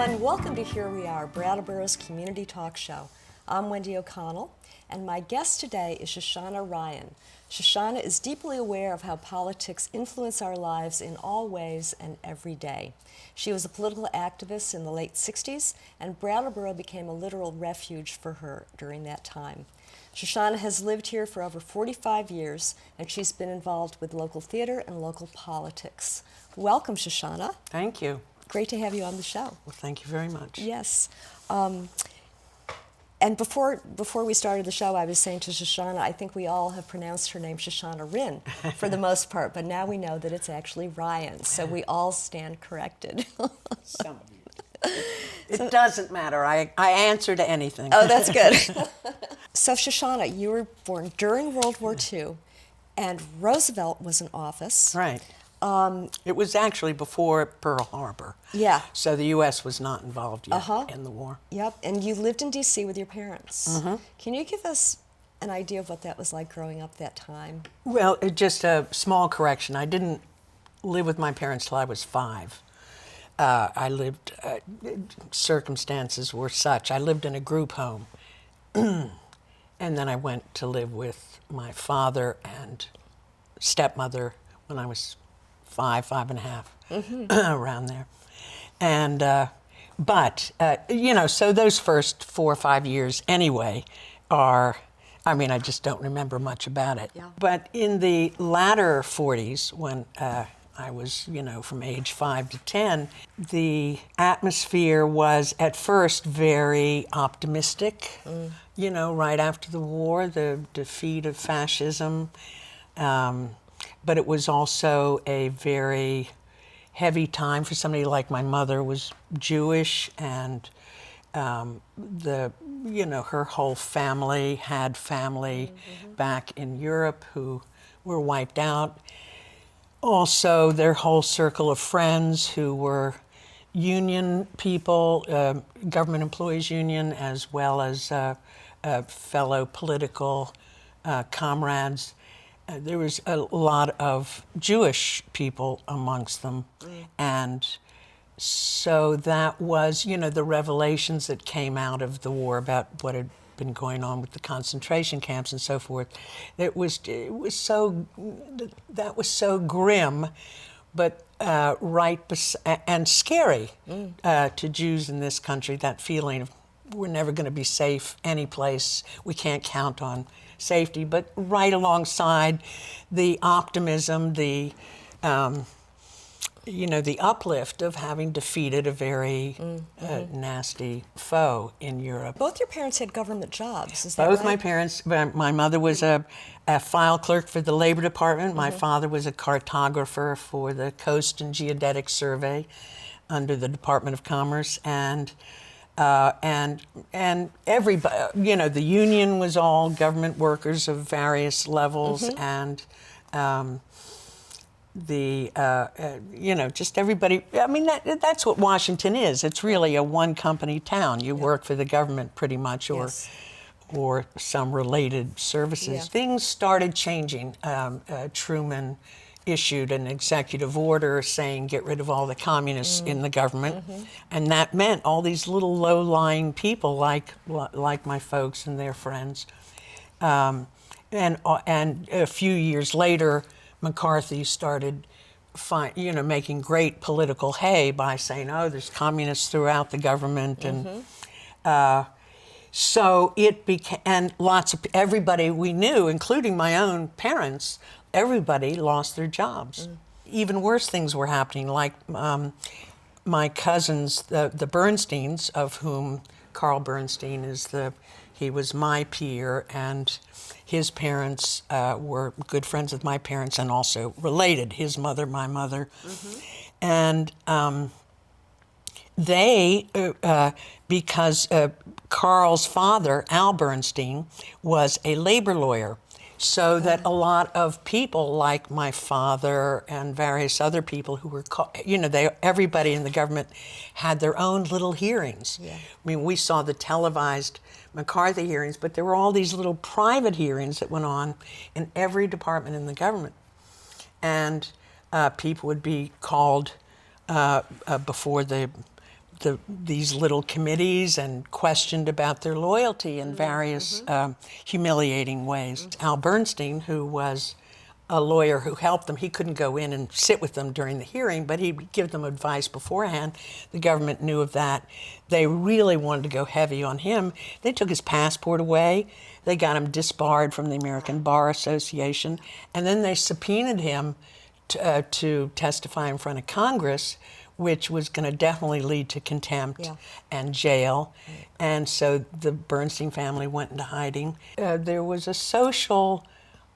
and welcome to Here We Are, Brattleboro's community talk show. I'm Wendy O'Connell, and my guest today is Shoshana Rihn. Shoshana is deeply aware of how politics influence our lives in all ways and every day. She was a political activist in the late 60s, and Brattleboro became a literal refuge for her during that time. Shoshana has lived here for over 45 years, and she's been involved with local theater and local politics. Welcome, Shoshana. Thank you. Great to have you on the show. Well, thank you very much. Yes. And before we started the show, I was saying to Shoshana, I think we all have pronounced her name Shoshana Rihn for the most part, but now we know that it's actually Ryan, so we all stand corrected. Some of you. It doesn't matter. I answer to anything. Oh, that's good. So, Shoshana, you were born during World War II, and Roosevelt was in office. Right. It was actually before Pearl Harbor. Yeah. So the U.S. was not involved yet in the war. Yep, and you lived in D.C. with your parents. Mm-hmm. Can you give us an idea of what that was like growing up that time? Well, just a small correction. I didn't live with my parents till I was 5. I lived, circumstances were such. I lived in a group home. And then I went to live with my father and stepmother when I was 5 and a half, around there. And, so those first 4 or 5 years anyway I just don't remember much about it. Yeah. But in the latter 40s, when I was, from age 5 to 10, the atmosphere was at first very optimistic. Right after the war, the defeat of fascism. But it was also a very heavy time for somebody like my mother was Jewish, and her whole family had family back in Europe who were wiped out. Also, their whole circle of friends who were union people, government employees union, as well as fellow political comrades. There was a lot of Jewish people amongst them. And so that was, the revelations that came out of the war about what had been going on with the concentration camps and so forth. That was so grim, but and scary to Jews in this country, that feeling of we're never going to be safe any place. We can't count on safety, but right alongside the optimism, the uplift of having defeated a very nasty foe in Europe. Both your parents had government jobs, is that right? Both my parents. My mother was a file clerk for the Labor Department. My father was a cartographer for the Coast and Geodetic Survey under the Department of Commerce, and everybody, the union was all government workers of various levels, and just everybody. That's what Washington is. It's really a one-company town. You work for the government pretty much, or some related services. Yeah. Things started changing. Truman issued an executive order saying get rid of all the communists in the government, and that meant all these little low-lying people like my folks and their friends. And a few years later, McCarthy started making great political hay by saying, oh, there's communists throughout the government, and so it became, and everybody we knew, including my own parents, everybody lost their jobs. Even worse things were happening, like my cousins, the Bernsteins, of whom Carl Bernstein he was my peer, and his parents were good friends with my parents and also related, his mother, my mother. And they, because Carl's father, Al Bernstein, was a labor lawyer, so that a lot of people like my father and various other people who were, everybody in the government had their own little hearings. Yeah. We saw the televised McCarthy hearings, but there were all these little private hearings that went on in every department in the government. And people would be called before the these little committees and questioned about their loyalty in various humiliating ways. Al Bernstein, who was a lawyer who helped them, he couldn't go in and sit with them during the hearing, but he'd give them advice beforehand. The government knew of that. They really wanted to go heavy on him. They took his passport away. They got him disbarred from the American Bar Association, and then they subpoenaed him to testify in front of Congress, which was going to definitely lead to contempt and jail. And so the Bernstein family went into hiding. There was a social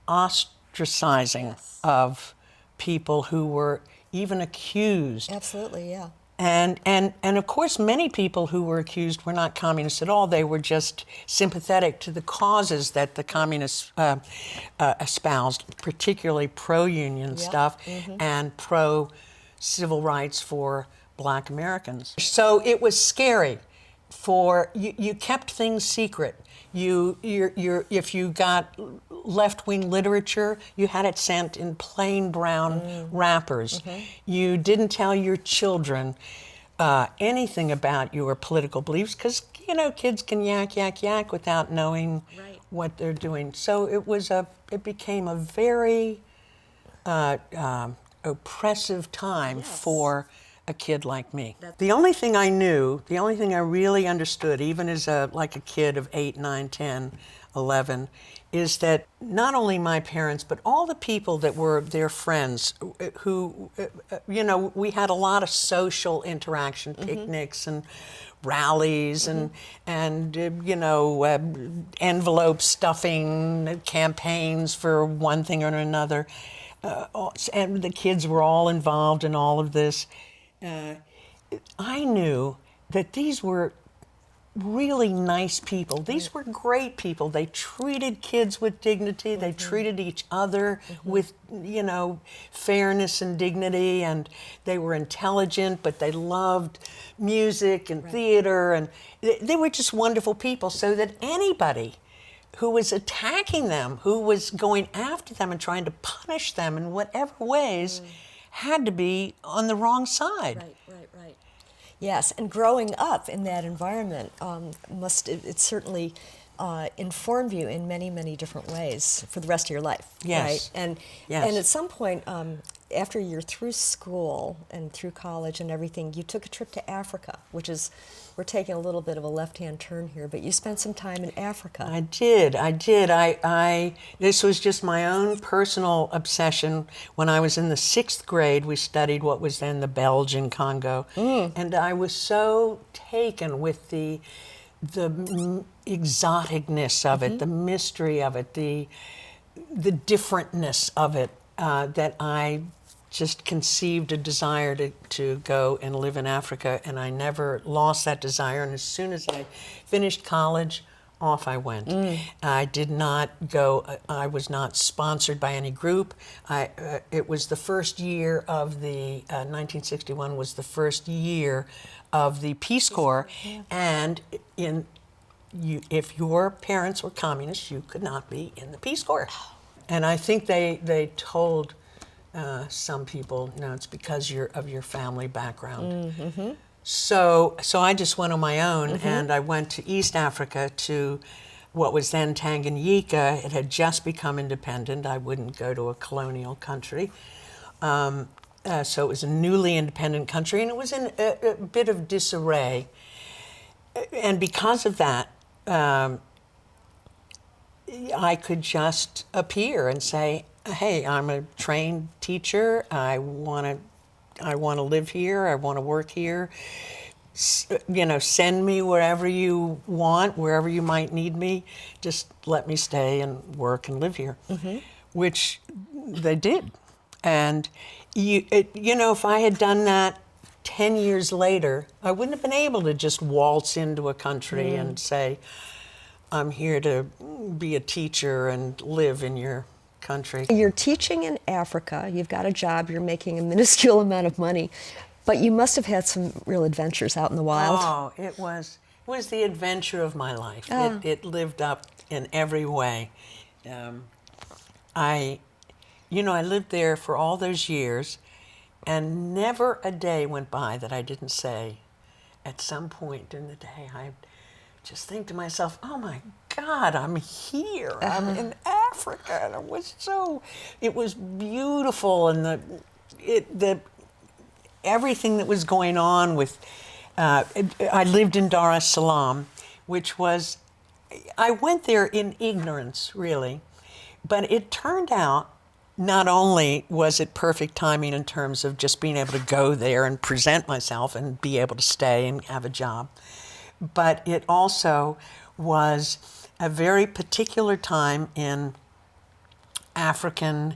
ostracizing of people who were even accused. Absolutely, yeah. And of course, many people who were accused were not communists at all. They were just sympathetic to the causes that the communists espoused, particularly pro-union stuff and pro-civil rights for Black Americans. So it was scary. You kept things secret. If you got left-wing literature, you had it sent in plain brown wrappers. You didn't tell your children anything about your political beliefs because kids can yak without knowing what they're doing. So it became a very oppressive time for a kid like me. The only thing I really understood, even as a kid of 8, 9, 10, 11, is that not only my parents, but all the people that were their friends who, we had a lot of social interaction, picnics and rallies and envelope stuffing campaigns for one thing or another. And the kids were all involved in all of this. I knew that these were really nice people. These were great people. They treated kids with dignity. They treated each other with, fairness and dignity. And they were intelligent, but they loved music and theater. And they were just wonderful people, so that anybody who was attacking them, who was going after them and trying to punish them in whatever ways, had to be on the wrong side. Right. Yes, and growing up in that environment it certainly informed you in many, many different ways for the rest of your life. Yes. Right? And at some point, after you're through school and through college and everything, you took a trip to Africa, which is, we're taking a little bit of a left-hand turn here, but you spent some time in Africa. I did. This was just my own personal obsession. When I was in the 6th grade, we studied what was then the Belgian Congo. And I was so taken with the exoticness of it, the mystery of it, the differentness of it, that I just conceived a desire to go and live in Africa, and I never lost that desire. And as soon as I finished college, off I went. I did not go, I was not sponsored by any group. It was the first year of the, 1961 was the first year of the Peace Corps, and if your parents were communists, you could not be in the Peace Corps. And I think they told some people, no, it's because of your family background. So I just went on my own, and I went to East Africa, to what was then Tanganyika. It had just become independent. I wouldn't go to a colonial country. So it was a newly independent country, and it was in a bit of disarray. And because of that, I could just appear and say, hey, I'm a trained teacher. I want to live here. I want to work here. Send me wherever you want, wherever you might need me. Just let me stay and work and live here, which they did. And if I had done that 10 years later, I wouldn't have been able to just waltz into a country and say, I'm here to be a teacher and live in your country. You're teaching in Africa, you've got a job, you're making a minuscule amount of money, but you must have had some real adventures out in the wild. Oh, it was the adventure of my life. It lived up in every way. I lived there for all those years, and never a day went by that I didn't say, at some point in the day, I just think to myself, oh my God, I'm here. I'm in Africa. And it was beautiful. And everything that was going on with, I lived in Dar es Salaam, which was, I went there in ignorance, really. But it turned out, not only was it perfect timing in terms of just being able to go there and present myself and be able to stay and have a job, but it also was a very particular time in African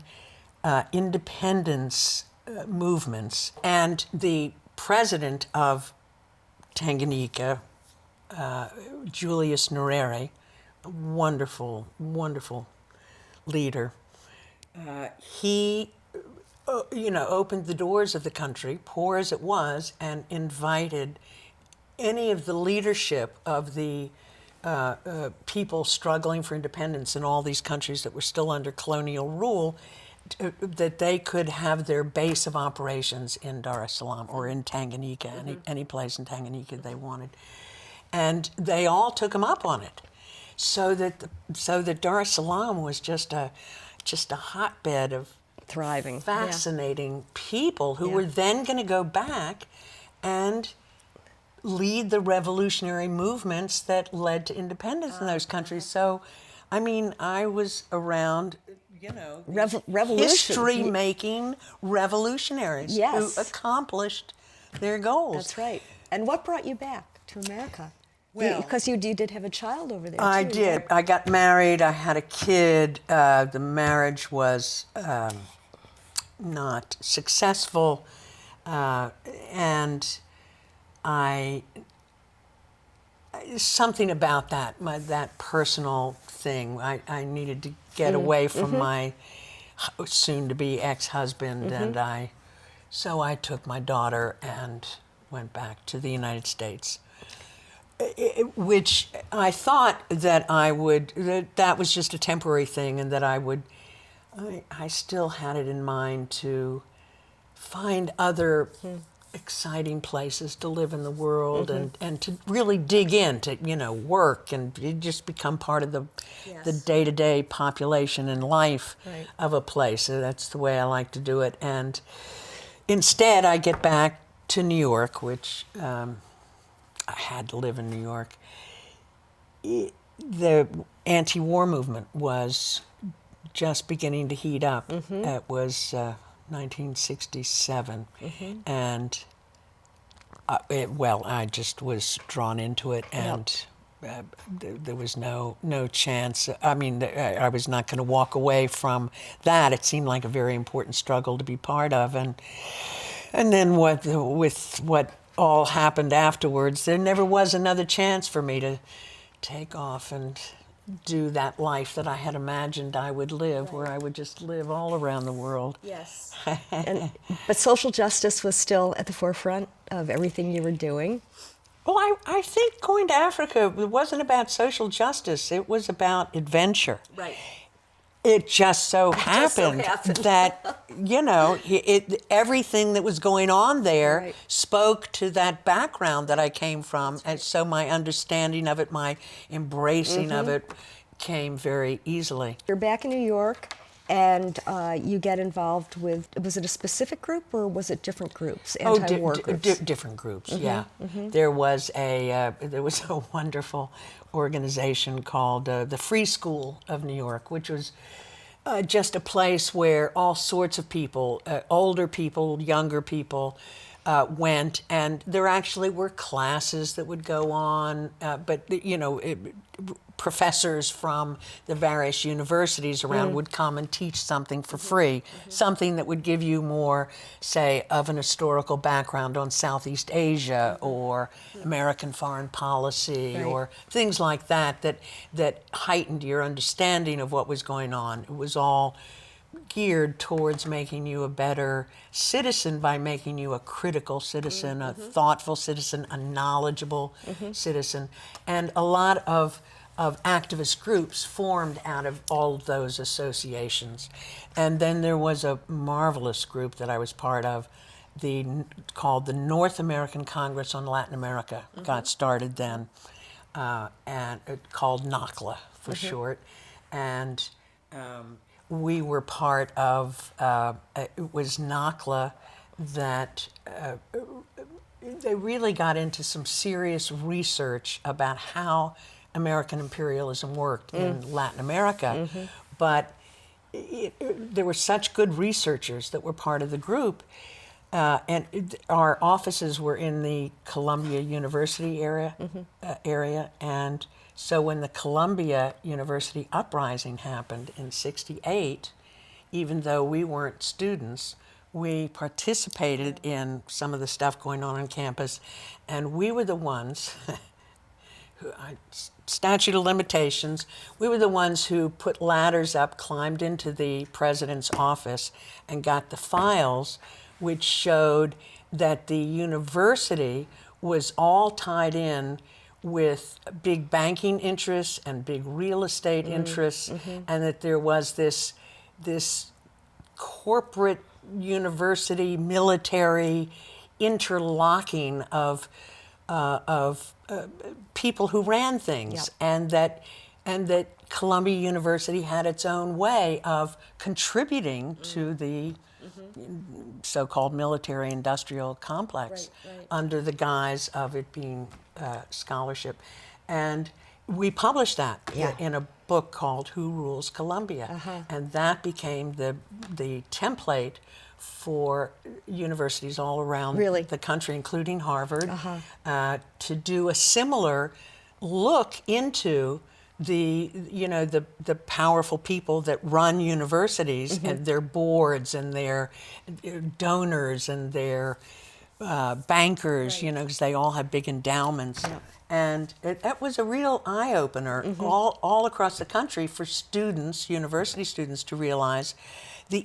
independence movements. And the president of Tanganyika, Julius Nyerere, a wonderful, wonderful leader, he opened the doors of the country, poor as it was, and invited any of the leadership of the people struggling for independence in all these countries that were still under colonial rule, that they could have their base of operations in Dar es Salaam or in Tanganyika, any place in Tanganyika they wanted. And they all took him up on it. So that Dar es Salaam was just a hotbed of Thriving, fascinating people who were then going to go back and lead the revolutionary movements that led to independence in those countries. So, I mean, I was around, Revolution. history-making revolutionaries who accomplished their goals. That's right. And what brought you back to America? Well, because you did have a child over there, I too. did. I got married. I had a kid. The marriage was not successful, and something about that personal thing. I needed to get away from my soon-to-be ex-husband, and so I took my daughter and went back to the United States. Which I thought that that was just a temporary thing, and that I still had it in mind to find other exciting places to live in the world, and to really dig in, to work and just become part of the day-to-day population and life of a place. So that's the way I like to do it. And instead, I get back to New York, which I had to live in New York. The anti-war movement was just beginning to heat up. It was 1967, and I just was drawn into it, and there was no chance. I mean, I was not going to walk away from that. It seemed like a very important struggle to be part of, and then with what all happened afterwards, there never was another chance for me to take off and do that life that I had imagined I would live, where I would just live all around the world. Yes. But social justice was still at the forefront of everything you were doing. Well, I think going to Africa, it wasn't about social justice. It was about adventure. Right. It just so happened that, everything that was going on there spoke to that background that I came from. And so my understanding of it, my embracing of it came very easily. You're back in New York, and you get involved with, was it a specific group or was it different groups, anti-war groups? Different groups, yeah. There was a wonderful organization called the Free School of New York, which was just a place where all sorts of people, older people, younger people, went, and there actually were classes that would go on, but professors from the various universities around would come and teach something for free, something that would give you more, say, of an historical background on Southeast Asia or American foreign policy or things like that heightened your understanding of what was going on. It was all geared towards making you a better citizen by making you a critical citizen, a thoughtful citizen, a knowledgeable citizen. And a lot of activist groups formed out of all of those associations. And then there was a marvelous group that I was part of called the North American Congress on Latin America got started then, and called NACLA for short, and we were part of. It was NACLA that. They really got into some serious research about how American imperialism worked in Latin America, but there were such good researchers that were part of the group, our offices were in the Columbia University area, and so when the Columbia University uprising happened in '68, even though we weren't students, we participated in some of the stuff going on campus, and we were the ones, statute of limitations, we were the ones who put ladders up, climbed into the president's office, and got the files which showed that the university was all tied in with big banking interests and big real estate interests, and that there was this corporate university military interlocking of people who ran things, and that Columbia University had its own way of contributing to the so-called military-industrial complex under the guise of it being scholarship. And we published that in a book called Who Rules Columbia? And that became the template for universities all around the country, including Harvard, to do a similar look into the powerful people that run universities and their boards and their donors and their bankers, because they all have big endowments. And that was a real eye-opener all across the country for students, university students, to realize the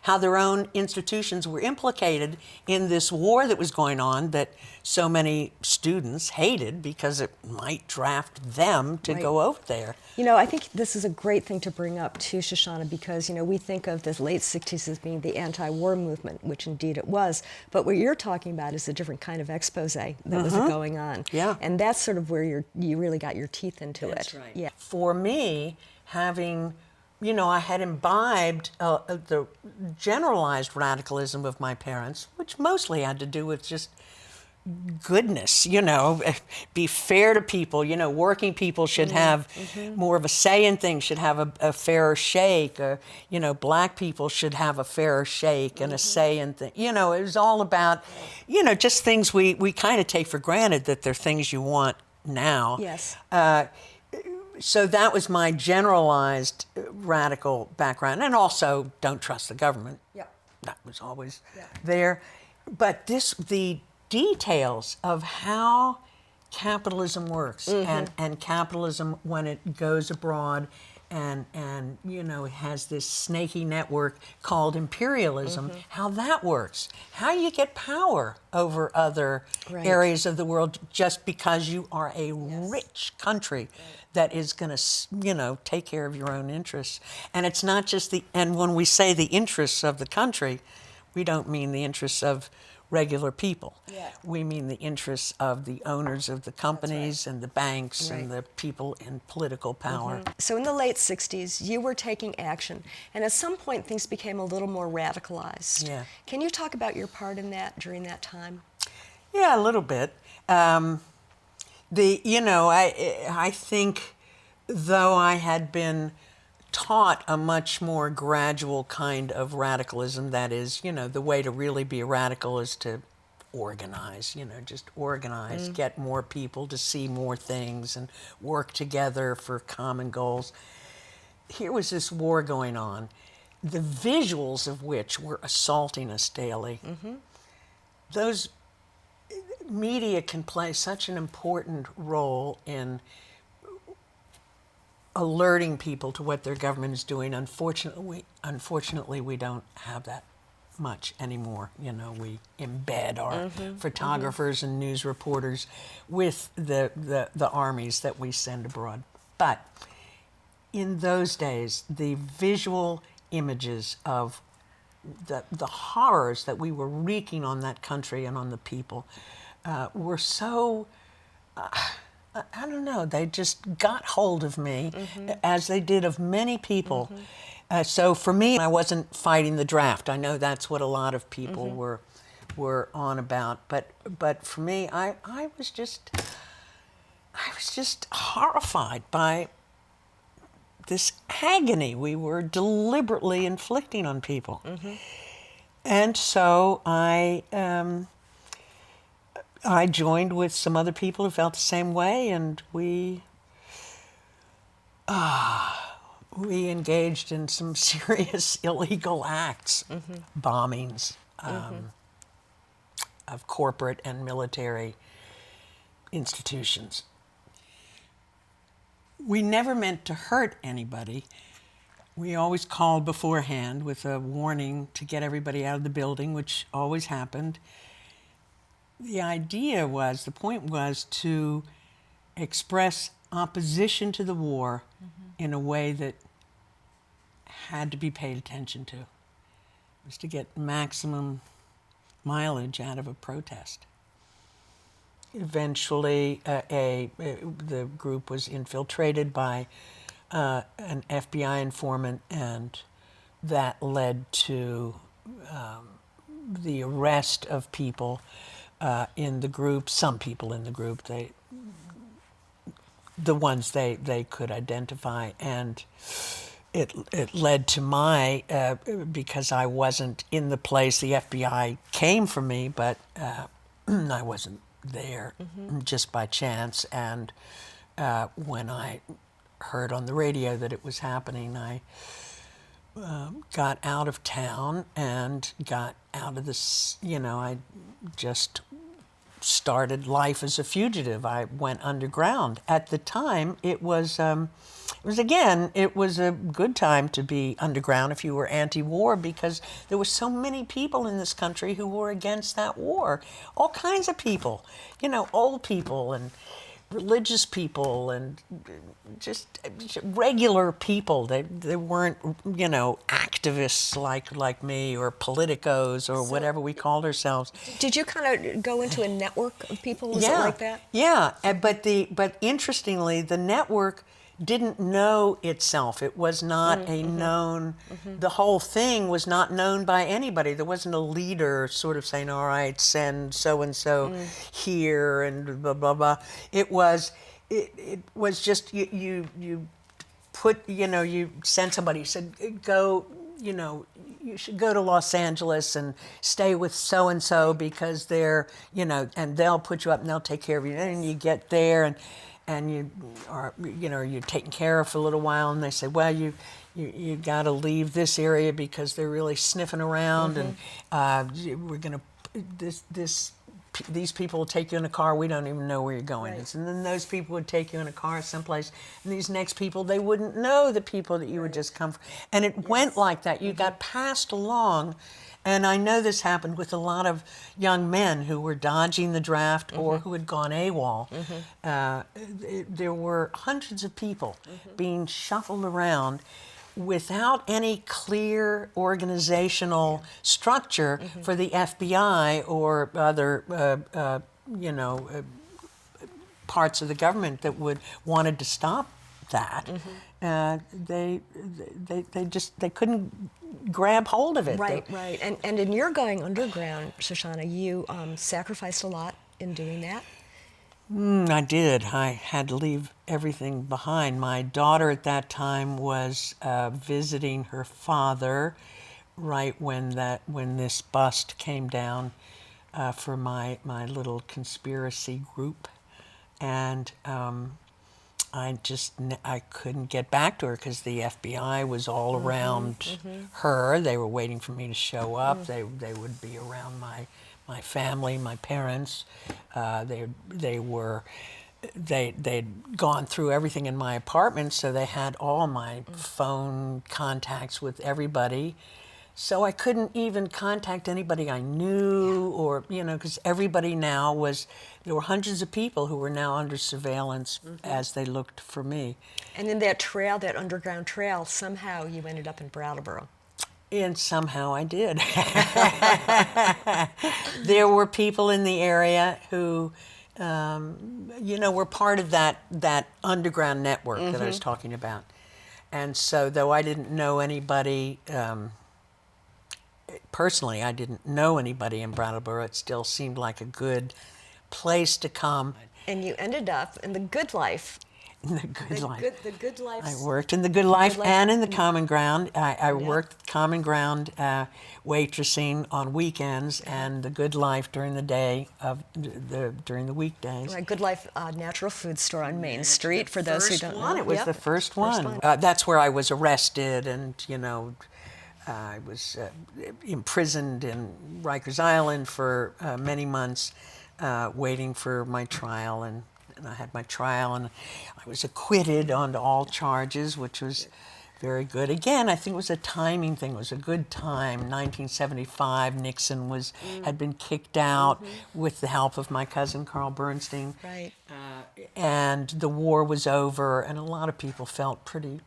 how their own institutions were implicated in this war that was going on that so many students hated because it might draft them to go over there. I think this is a great thing to bring up too, Shoshana, because we think of the late '60s as being the anti-war movement, which indeed it was. But what you're talking about is a different kind of expose that was going on. And that's sort of where you really got your teeth into it. That's right. Yeah. For me, having I had imbibed the generalized radicalism of my parents, which mostly had to do with just goodness, be fair to people. Working people should have more of a say in things, should have a fairer shake. Black people should have a fairer shake and a say in things. It was all about, just things we kind of take for granted that they're things you want now. Yes. So that was my generalized radical background, and also don't trust the government. That was always there. But the details of how capitalism works and capitalism when it goes abroad and it has this snaky network called imperialism, how that works, how you get power over other areas of the world just because you are a rich country that is going to take care of your own interests. And it's not just and when we say the interests of the country, we don't mean the interests of regular people. We mean the interests of the owners of the companies and the banks and the people in political power. So in the late '60s, you were taking action, and at some point things became a little more radicalized. Can you talk about your part in that during that time? Yeah, a little bit. I think though I had been taught a much more gradual kind of radicalism, that is, the way to really be a radical is to organize, just organize, get more people to see more things and work together for common goals. Here was this war going on, the visuals of which were assaulting us daily. Those media can play such an important role in alerting people to what their government is doing. Unfortunately, we don't have that much anymore. We embed our photographers and news reporters with the armies that we send abroad. But in those days, the visual images of the horrors that we were wreaking on that country and on the people were so, I don't know, they just got hold of me, as they did of many people. So for me, I wasn't fighting the draft. I know that's what a lot of people were on about, but for me, I was just horrified by this agony we were deliberately inflicting on people. And so I joined with some other people who felt the same way, and we engaged in some serious illegal acts, bombings of corporate and military institutions. We never meant to hurt anybody. We always called beforehand with a warning to get everybody out of the building, which always happened. The point was to express opposition to the war in a way that had to be paid attention to. It was to get maximum mileage out of a protest. Eventually, the group was infiltrated by an FBI informant, and that led to the arrest of people in the group. Some people in the group, the ones they could identify, and it led to my because I wasn't in the place. The FBI came for me, but I wasn't there just by chance. And when I heard on the radio that it was happening, I got out of town and got out of this. I just started life as a fugitive. I went underground. At the time, it was a good time to be underground if you were anti-war, because there were so many people in this country who were against that war. All kinds of people, old people and religious people and just regular people. They weren't, activists like me or politicos or whatever we called ourselves. Did you kind of go into a network of people? Was it like that? Yeah, but interestingly, the network didn't know itself. It was not a known, the whole thing was not known by anybody. There wasn't a leader sort of saying, all right, send so-and-so here and blah, blah, blah. It was just, you put, you send somebody, you said, go, you should go to Los Angeles and stay with so-and-so because they're, and they'll put you up and they'll take care of you. And you get there and you are, you're taken care of for a little while, and they say, well, you got to leave this area because they're really sniffing around, and we're going to, these people will take you in a car, we don't even know where you're going. Right. And then those people would take you in a car someplace, and these next people, they wouldn't know the people that you would just come from. And it went like that. You got passed along. And I know this happened with a lot of young men who were dodging the draft or who had gone AWOL. There were hundreds of people being shuffled around without any clear organizational structure for the FBI or other, parts of the government that wanted to stop that. They couldn't grab hold of it. Right. And in your going underground, Shoshana, you sacrificed a lot in doing that? I did. I had to leave everything behind. My daughter at that time was visiting her father right when this bust came down for my little conspiracy group, and I couldn't get back to her because the FBI was all around her. They were waiting for me to show up. They would be around my family, my parents. They'd gone through everything in my apartment, so they had all my phone contacts with everybody. So I couldn't even contact anybody I knew, or, because everybody there were hundreds of people who were now under surveillance as they looked for me. And in that trail, that underground trail, somehow you ended up in Brattleboro. And somehow I did. There were people in the area who, were part of that underground network that I was talking about. And so, though I didn't know anybody, personally, I didn't know anybody in Brattleboro, it still seemed like a good place to come. And you ended up in the good life. In the good life. The good life. I worked in the good life and in the common ground. I worked common ground waitressing on weekends and the good life during the day during the weekdays. Right, Good Life natural food store on Main Street. For those who don't know, it was the first one. That's where I was arrested, and I was imprisoned in Rikers Island for many months, waiting for my trial, and I had my trial, and I was acquitted on all charges, which was very good. Again, I think it was a timing thing. It was a good time. 1975, Nixon had been kicked out with the help of my cousin Carl Bernstein. Right. And the war was over, and a lot of people felt pretty,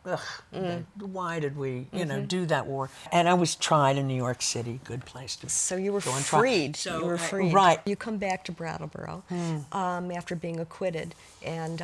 why did we, do that war? And I was tried in New York City, good place to So you were go and freed. try. You were freed. Right. You come back to Brattleboro after being acquitted, and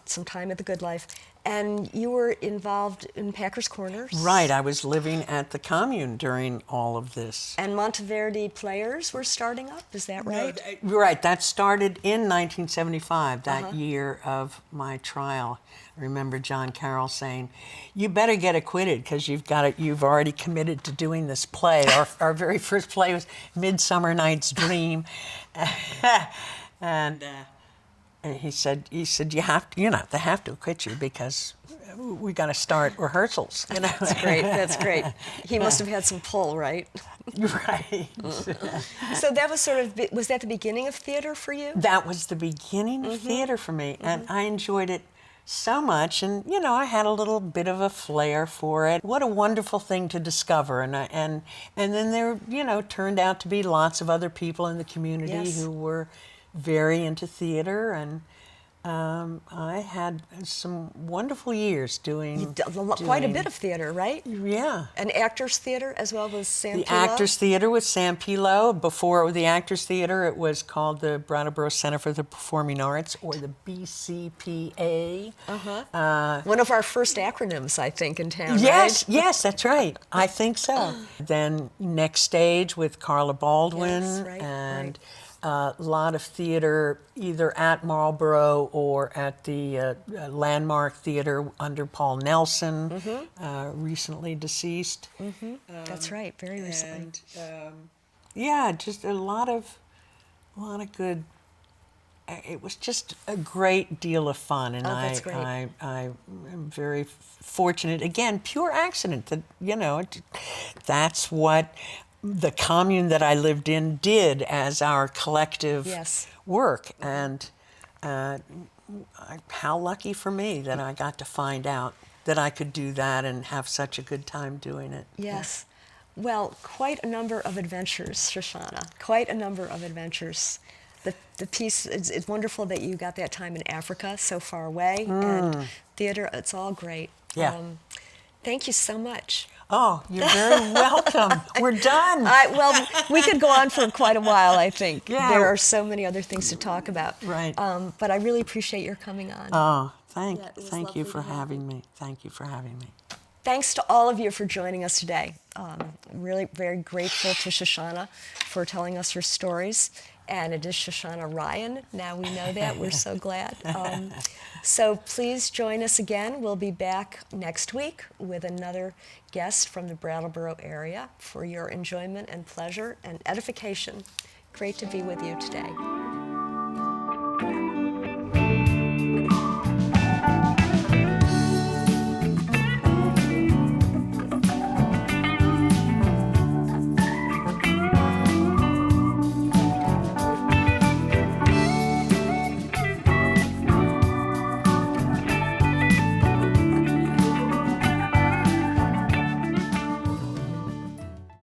some time at the Good Life. And you were involved in Packers Corners. Right, I was living at the commune during all of this. And Monteverdi Players were starting up, is that right? No, right, that started in 1975, that year of my trial. I remember John Carroll saying, "You better get acquitted because you've already committed to doing this play." Our very first play was Midsummer Night's Dream, and he said you have to, they have to acquit you because we got to start rehearsals. That's great. That's great. He must have had some pull, right? Right. So that was was that the beginning of theater for you? That was the beginning of theater for me, and I enjoyed it so much, and I had a little bit of a flair for it. What a wonderful thing to discover, and then there turned out to be lots of other people in the community who were very into theater, and I had some wonderful years doing quite a bit of theater, right? Yeah. And Actors Theater as well as Sam The Pilo? Actors Theater with Sam Pilo. Before the Actors Theater, it was called the Brattleboro Center for the Performing Arts, or the BCPA. One of our first acronyms, I think, in town, Yes, right? yes, that's right. I think so. Then Next Stage with Carla Baldwin, Yes, right, and a lot of theater either at Marlboro or at the Landmark Theater under Paul Nelson, recently deceased. That's right, very recently. And just a lot of good. It was just a great deal of fun, and that's great. I am very fortunate. Again, pure accident that that's what the commune that I lived in did as our collective work, and how lucky for me that I got to find out that I could do that and have such a good time doing it. Yes. Well, quite a number of adventures, Shoshana. Quite a number of adventures. The piece, it's wonderful that you got that time in Africa so far away, and theater, it's all great. Yeah. Thank you so much. Oh, you're very welcome. We're done. Well, we could go on for quite a while, I think. Yeah. There are so many other things to talk about. Right. But I really appreciate your coming on. Oh, thank lovely you for to have having me. Thank you for having me. Thanks to all of you for joining us today. Really very grateful to Shoshana for telling us her stories. And it is Shoshana Rihn. Now we know that. We're so glad. So please join us again. We'll be back next week with another guest from the Brattleboro area for your enjoyment and pleasure and edification. Great to be with you today.